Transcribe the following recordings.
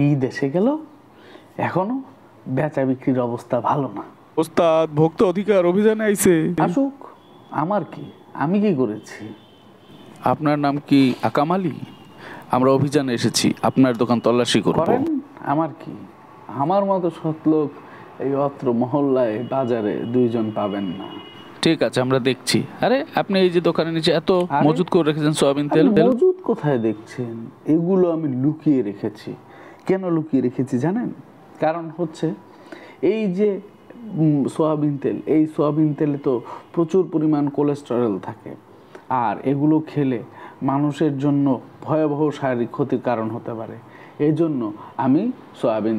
ঈদ এসে গেল, এখনো বেচা বিক্রির অবস্থা ভালো না। ওস্তাদ ভোক্তা অধিকার অভিযানে আইছে। আসুক, আমার কি, আমি কি করেছি? আপনার নাম কি আকাম আলী? আমরা অভিযানে এসেছি, আপনার দোকান তল্লাশি করব। করেন, আমার কি, আমার মতো সৎ লোক এই অত্র মহল্লায় বাজারে দুইজন পাবেন না। ঠিক আছে, আমরা দেখছি। আরে আপনি এই যে দোকানের নিচে এত আরে, মজুদ করে রেখেছেন সয়াবিন তেল। মজুদ কোথায় দেখছেন? এগুলো আমি লুকিয়ে রেখেছি। কেন লুকিয়ে রেখেছি জানেন? কারণ হচ্ছে এই যে সয়াবিন তেল, এই সয়াবিন তেলে তো প্রচুর পরিমাণ কোলেস্টেরল থাকে, আর এগুলো খেলে মানুষের জন্য ভয়াবহ শারীরিক ক্ষতির কারণ হতে পারে। এই জন্য আমি সয়াবিন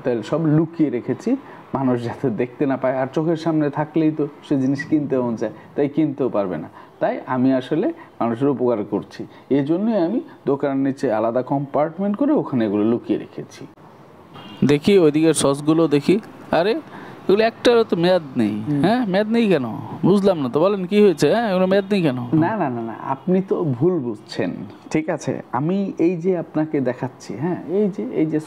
তেল সব লুকিয়ে রেখেছি, মানুষ যাতে দেখতে না পায়। আর চোখের সামনে থাকলেই তো সে জিনিস কিনতে মন চায়, তাই কিনতেও পারবে না। তাই আমি আসলে মানুষের উপকার করছি, এই জন্যই আমি দোকানের নিচে আলাদা কম্পার্টমেন্ট করে ওখানে এগুলো লুকিয়ে রেখেছি। দেখি ওইদিকের সসগুলো দেখি। আরে এগুলো একটারও তো মেয়াদ নেই। হ্যাঁ, মেয়াদ নেই কেন? বুঝলাম না তো, বলেন কি হয়েছে? হ্যাঁ, এগুলো মেয়াদ নেই কেন? না না না না, আপনি তো ভুল বুঝছেন। ঠিক আছে, আমি এই যে আপনাকে দেখাচ্ছি, হ্যাঁ, এই যে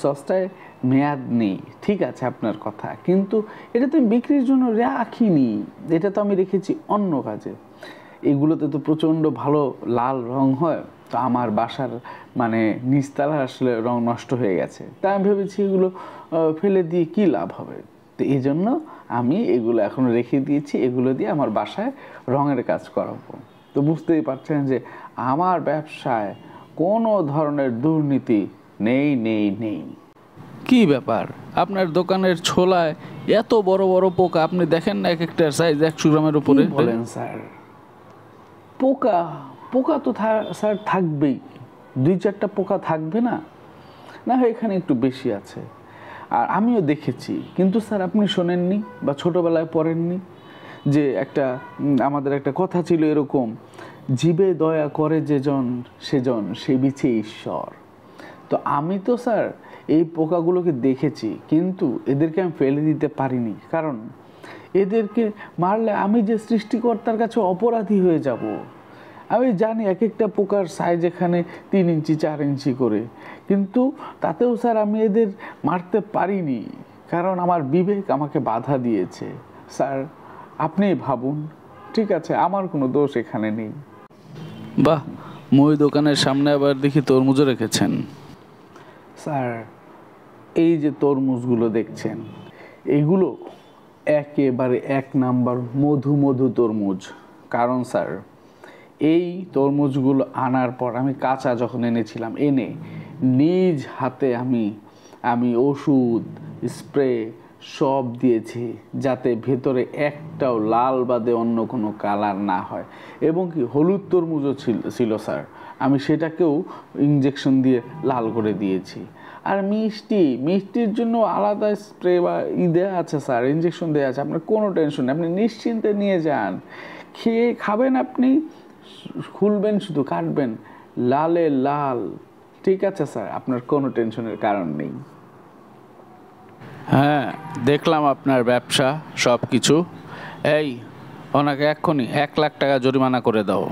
সসটায় মেয়াদ নেই, ঠিক আছে আপনার কথা, কিন্তু এটা তো আমি বিক্রির জন্য রাখিনি, এটা তো আমি রেখেছি অন্য কাজে। এগুলোতে তো প্রচণ্ড ভালো লাল রং হয়, তো আমার বাসার মানে নিচতলা আসলে রং নষ্ট হয়ে গেছে, তাই আমি ভেবেছি এগুলো ফেলে দিয়ে কী লাভ হবে। তো এই জন্য আমি এগুলো এখন রেখে দিয়েছি, এগুলো দিয়ে আমার বাসায় রঙের কাজ করাবো। তো বুঝতেই পারছেন যে আমার ব্যবসায় কোনো ধরনের দুর্নীতি নেই নেই নেই। কি ব্যাপার, আপনার দোকানের ছোলায় এত বড় বড় পোকা? আপনি দেখেন না এক একটার সাইজ 100 গ্রামের উপরে। বলেন স্যার? পোকা পোকা তো স্যার থাকবেই, 2-4টা পোকা থাকবে না? না হয় এখানে একটু বেশি আছে, আর আমিও দেখেছি। কিন্তু স্যার আপনি শোনেননি বা ছোটোবেলায় পড়েননি যে আমাদের একটা কথা ছিল এরকম, জীবে দয়া করে যেজন সেজন সে বিছে ঈশ্বর। তো আমি তো স্যার এই পোকাগুলোকে দেখেছি, কিন্তু এদেরকে আমি ফেলে দিতে পারিনি, কারণ এদেরকে মারলে আমি যে সৃষ্টিকর্তার কাছে অপরাধী হয়ে যাব। আমি জানি এক একটা পোকার সাইজ এখানে 3 ইঞ্চি 4 ইঞ্চি করে, কিন্তু তাতেও স্যার আমি এদের মারতে পারিনি, কারণ আমার বিবেক আমাকে বাধা দিয়েছে। স্যার আপনি ভাবুন, ঠিক আছে, আমার কোনো দোষ এখানে নেই। বাহ, মই দোকানের সামনে আবার দেখি তরমুজও রেখেছেন। স্যার এই যে তরমুজগুলো দেখছেন, এগুলো একেবারে 1 নাম্বার মধু তরমুজ। কারণ স্যার এই তরমুজগুলো আনার পর আমি কাঁচা যখন এনেছিলাম, এনে নিজ হাতে আমি ওষুধ স্প্রে সব দিয়েছি, যাতে ভেতরে একটাও লাল বাদে অন্য কোনো কালার না হয়। এবং কি হলুদ তরমুজও ছিল স্যার, আমি সেটাকেও ইঞ্জেকশন দিয়ে লাল করে দিয়েছি। আর মিষ্টির জন্য আলাদা স্প্রে বা দেওয়া আছে স্যার, ইঞ্জেকশন দেওয়া আছে। আপনার কোনো টেনশন নেই, আপনি নিশ্চিন্তে নিয়ে যান, খেয়ে খাবেন, আপনি খুলবেন শুধু, কাটবেন, লালে লাল। ঠিক আছে স্যার, আপনার কোনো টেনশনের কারণ নেই। হ্যাঁ, দেখলাম আপনার ব্যবসা সব কিছু। এই, ওনাকে এক্ষুনি 1 লাখ টাকা জরিমানা করে দাও।